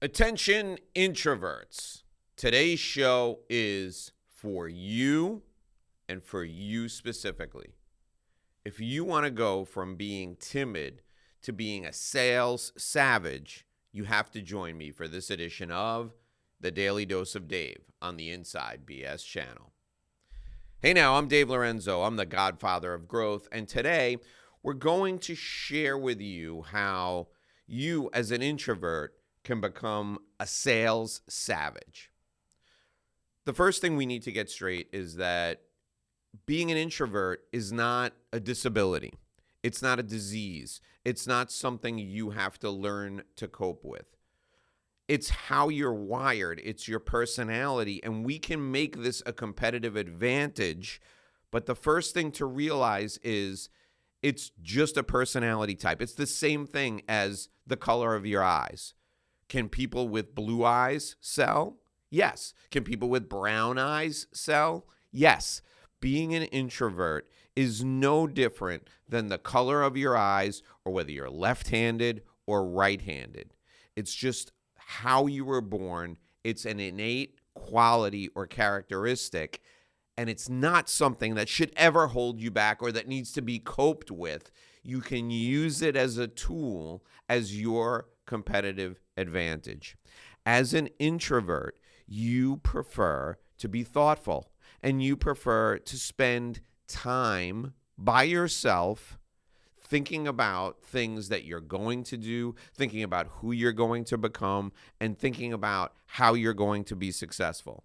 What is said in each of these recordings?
Attention, introverts. Today's show is for you and for you specifically. If you want to go from being timid to being a sales savage, you have to join me for this edition of The Daily Dose of Dave on the Inside BS channel. Hey now, I'm Dave Lorenzo. I'm the godfather of growth, and today we're going to share with you how you as an introvert can become a sales savage. The first thing we need to get straight is that being an introvert is not a disability. It's not a disease. It's not something you have to learn to cope with. It's how you're wired. It's your personality, and we can make this a competitive advantage. But the first thing to realize is it's just a personality type. It's the same thing as the color of your eyes. Can people with blue eyes sell? Yes. Can people with brown eyes sell? Yes. Being an introvert is no different than the color of your eyes or whether you're left-handed or right-handed. It's just how you were born. It's an innate quality or characteristic, and it's not something that should ever hold you back or that needs to be coped with. You can use it as a tool as your competitive advantage. As an introvert, you prefer to be thoughtful and you prefer to spend time by yourself thinking about things that you're going to do, thinking about who you're going to become, and thinking about how you're going to be successful.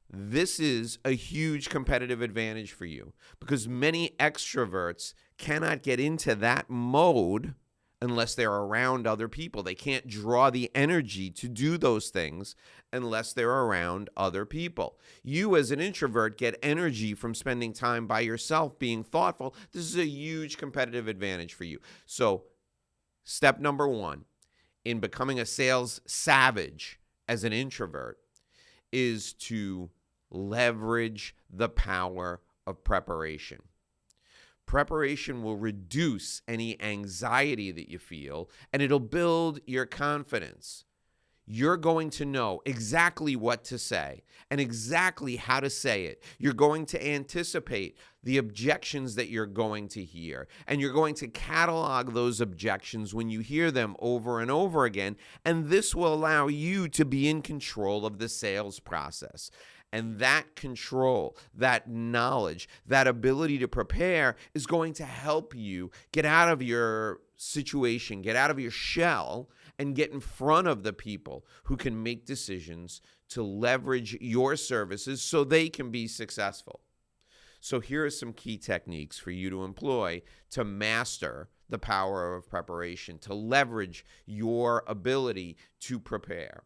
This is a huge competitive advantage for you because many extroverts cannot get into that mode unless they're around other people. They can't draw the energy to do those things unless they're around other people. You as an introvert get energy from spending time by yourself, being thoughtful. This is a huge competitive advantage for you. So step number one in becoming a sales savage as an introvert is to leverage the power of preparation. Preparation will reduce any anxiety that you feel, and it'll build your confidence. You're going to know exactly what to say and exactly how to say it. You're going to anticipate the objections that you're going to hear, and you're going to catalog those objections when you hear them over and over again, and this will allow you to be in control of the sales process. And that control, that knowledge, that ability to prepare is going to help you get out of your situation, get out of your shell, and get in front of the people who can make decisions to leverage your services so they can be successful. So here are some key techniques for you to employ to master the power of preparation, to leverage your ability to prepare.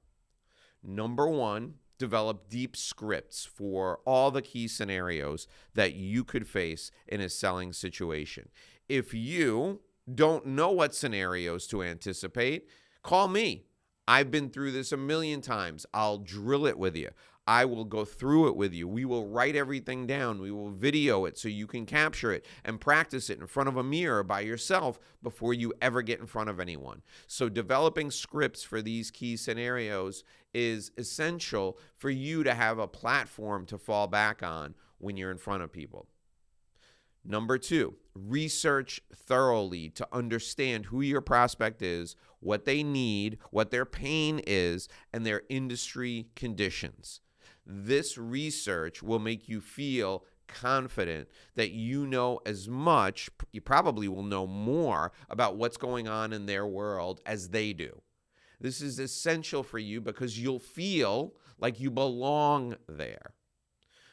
Number one, develop deep scripts for all the key scenarios that you could face in a selling situation. If you don't know what scenarios to anticipate, call me. I've been through this a million times. I'll drill it with you. I will go through it with you. We will write everything down. We will video it so you can capture it and practice it in front of a mirror by yourself before you ever get in front of anyone. So developing scripts for these key scenarios is essential for you to have a platform to fall back on when you're in front of people. Number two, research thoroughly to understand who your prospect is, what they need, what their pain is, and their industry conditions. This research will make you feel confident that you know as much, you probably will know more about what's going on in their world as they do. This is essential for you because you'll feel like you belong there.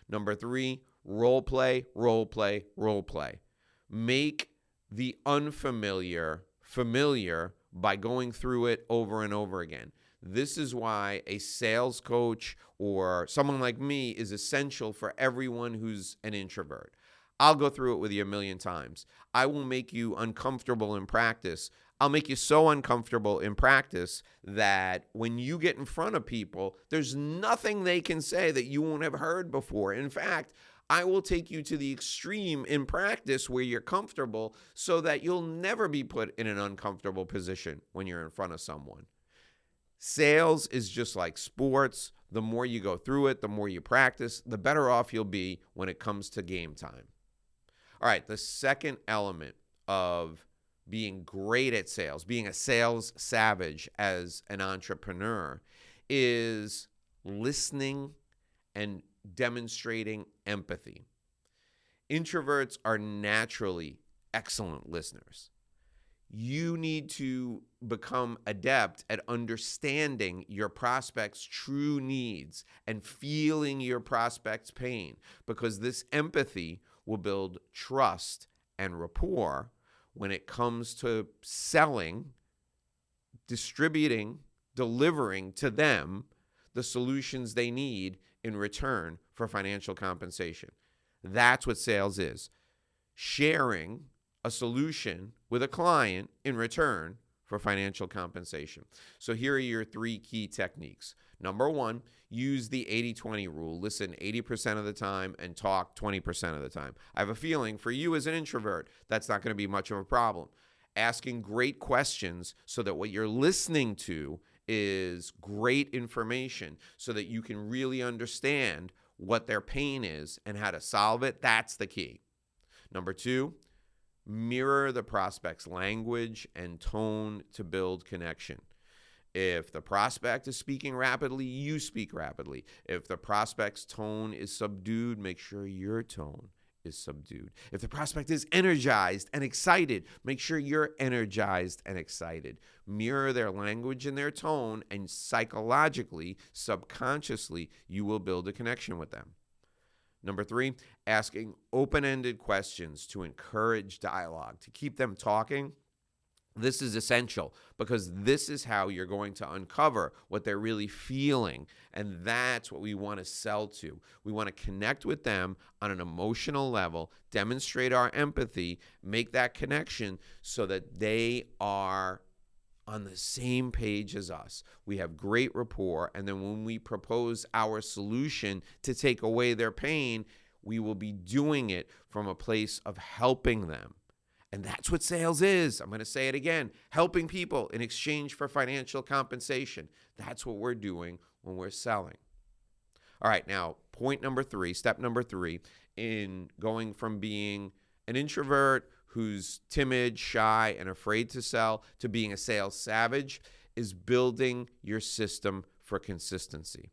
Number three, role play, role play, role play. Make the unfamiliar familiar by going through it over and over again. This is why a sales coach or someone like me is essential for everyone who's an introvert. I'll go through it with you a million times. I will make you uncomfortable in practice. I'll make you so uncomfortable in practice that when you get in front of people, there's nothing they can say that you won't have heard before. In fact, I will take you to the extreme in practice where you're comfortable so that you'll never be put in an uncomfortable position when you're in front of someone. Sales is just like sports. The more you go through it, the more you practice, the better off you'll be when it comes to game time. All right, the second element of being great at sales, being a sales savage as an entrepreneur, is listening and demonstrating empathy. Introverts are naturally excellent listeners. You need to become adept at understanding your prospect's true needs and feeling your prospect's pain, because this empathy will build trust and rapport when it comes to selling, distributing, delivering to them the solutions they need in return for financial compensation. That's what sales is. Sharing a solution with a client in return for financial compensation. So here are your 3 key techniques. Number 1, use the 80-20 rule. Listen 80% of the time and talk 20% of the time. I have a feeling for you as an introvert, that's not going to be much of a problem. Asking great questions so that what you're listening to is great information so that you can really understand what their pain is and how to solve it. That's the key. Number 2, mirror the prospect's language and tone to build connection. If the prospect is speaking rapidly, you speak rapidly. If the prospect's tone is subdued, make sure your tone is subdued. If the prospect is energized and excited, make sure you're energized and excited. Mirror their language and their tone, and psychologically, subconsciously, you will build a connection with them. Number 3, asking open-ended questions to encourage dialogue, to keep them talking. This is essential because this is how you're going to uncover what they're really feeling, and that's what we want to sell to. We want to connect with them on an emotional level, demonstrate our empathy, make that connection so that they are on the same page as us. We have great rapport, and then when we propose our solution to take away their pain, we will be doing it from a place of helping them. And that's what sales is. I'm going to say it again. Helping people in exchange for financial compensation. That's what we're doing when we're selling. All right, now, step number 3, in going from being an introvert who's timid, shy, and afraid to sell to being a sales savage, is building your system for consistency.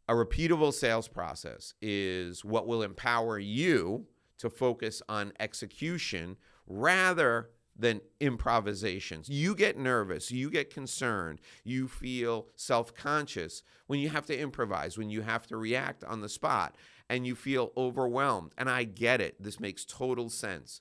A repeatable sales process is what will empower you to focus on execution rather than improvisations. You get nervous, you get concerned, you feel self-conscious when you have to improvise, when you have to react on the spot, and you feel overwhelmed. And I get it. This makes total sense.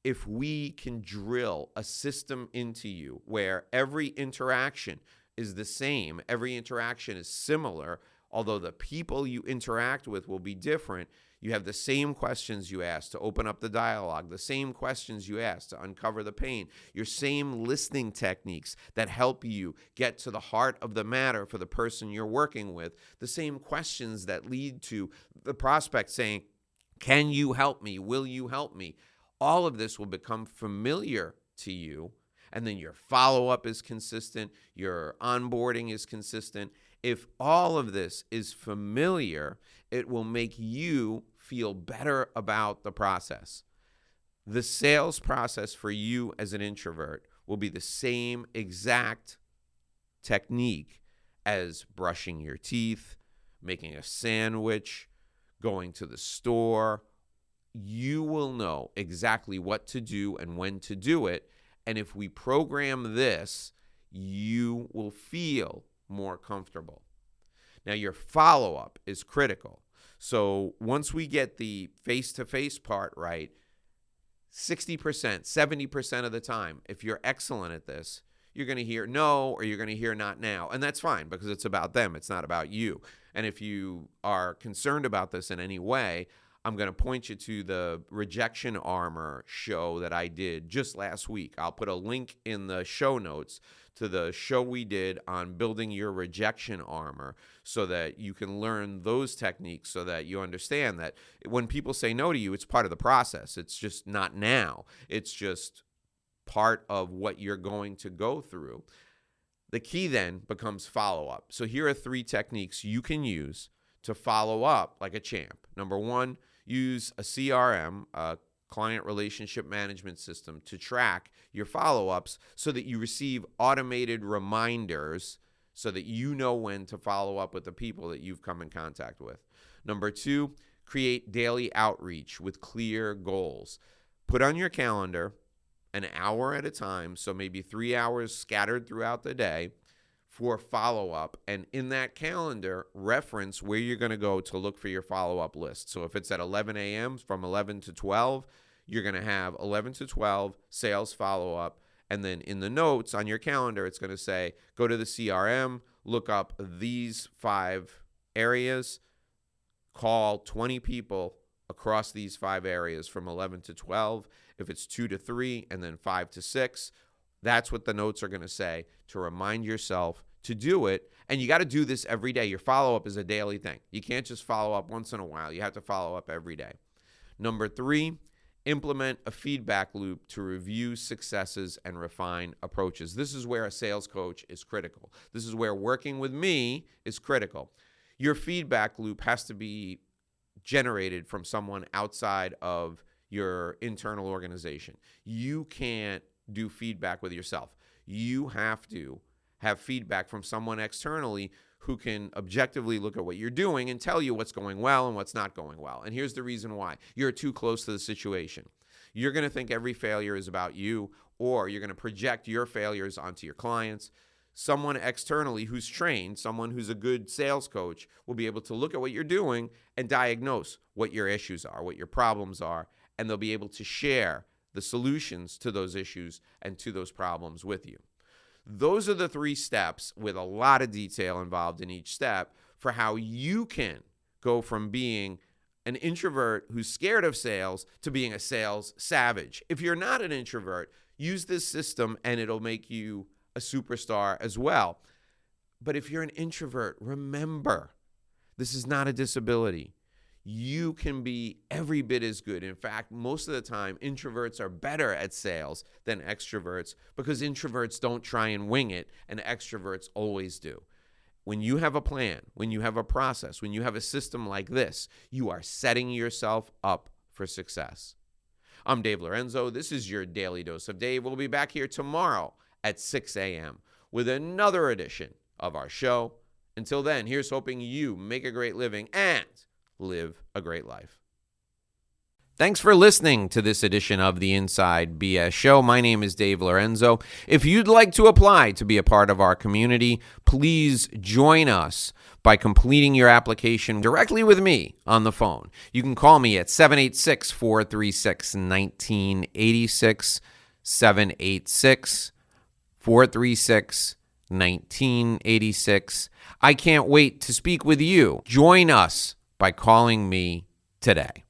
If we can drill a system into you where every interaction is the same, every interaction is similar, although the people you interact with will be different, you have the same questions you ask to open up the dialogue, the same questions you ask to uncover the pain, your same listening techniques that help you get to the heart of the matter for the person you're working with, the same questions that lead to the prospect saying, "Can you help me? Will you help me?" All of this will become familiar to you, and then your follow-up is consistent, your onboarding is consistent. If all of this is familiar, it will make you feel better about the process. The sales process for you as an introvert will be the same exact technique as brushing your teeth, making a sandwich, going to the store. You will know exactly what to do and when to do it. And if we program this, you will feel more comfortable. Now, your follow-up is critical. So once we get the face-to-face part right, 60%, 70% of the time, if you're excellent at this, you're going to hear no or you're going to hear not now. And that's fine because it's about them. It's not about you. And if you are concerned about this in any way, I'm going to point you to the Rejection Armor show that I did just last week. I'll put a link in the show notes to the show we did on building your rejection armor so that you can learn those techniques so that you understand that when people say no to you, it's part of the process. It's just not now. It's just part of what you're going to go through. The key then becomes follow-up. So here are 3 techniques you can use to follow up like a champ. Number 1, use a CRM, a client relationship management system, to track your follow-ups so that you receive automated reminders so that you know when to follow up with the people that you've come in contact with. Number 2, create daily outreach with clear goals. Put on your calendar an hour at a time, so maybe 3 hours scattered throughout the day for follow-up. And in that calendar, reference where you're going to go to look for your follow-up list. So if it's at 11 a.m., from 11 to 12, you're going to have 11 to 12 sales follow-up. And then in the notes on your calendar, it's going to say, go to the CRM, look up these 5 areas, call 20 people across these 5 areas from 11 to 12. If it's 2 to 3 and then 5 to 6, that's what the notes are going to say to remind yourself to do it. And you got to do this every day. Your follow-up is a daily thing. You can't just follow up once in a while. You have to follow up every day. Number 3, implement a feedback loop to review successes and refine approaches. This is where a sales coach is critical. This is where working with me is critical. Your feedback loop has to be generated from someone outside of your internal organization. You can't do feedback with yourself. You have to have feedback from someone externally who can objectively look at what you're doing and tell you what's going well and what's not going well. And here's the reason why. You're too close to the situation. You're going to think every failure is about you, or you're going to project your failures onto your clients. Someone externally who's trained, someone who's a good sales coach, will be able to look at what you're doing and diagnose what your issues are, what your problems are, and they'll be able to share the solutions to those issues and to those problems with you. Those are the 3 steps, with a lot of detail involved in each step, for how you can go from being an introvert who's scared of sales to being a sales savage. If you're not an introvert, use this system and it'll make you a superstar as well. But if you're an introvert, remember, this is not a disability. You can be every bit as good. In fact, most of the time, introverts are better at sales than extroverts, because introverts don't try and wing it, and extroverts always do. When you have a plan, when you have a process, when you have a system like this, you are setting yourself up for success. I'm Dave Lorenzo. This is your Daily Dose of Dave. We'll be back here tomorrow at 6 a.m. with another edition of our show. Until then, here's hoping you make a great living and live a great life. Thanks for listening to this edition of the Inside BS Show. My name is Dave Lorenzo. If you'd like to apply to be a part of our community, please join us by completing your application directly with me on the phone. You can call me at 786-436-1986, 786-436-1986. I can't wait to speak with you. Join us by calling me today.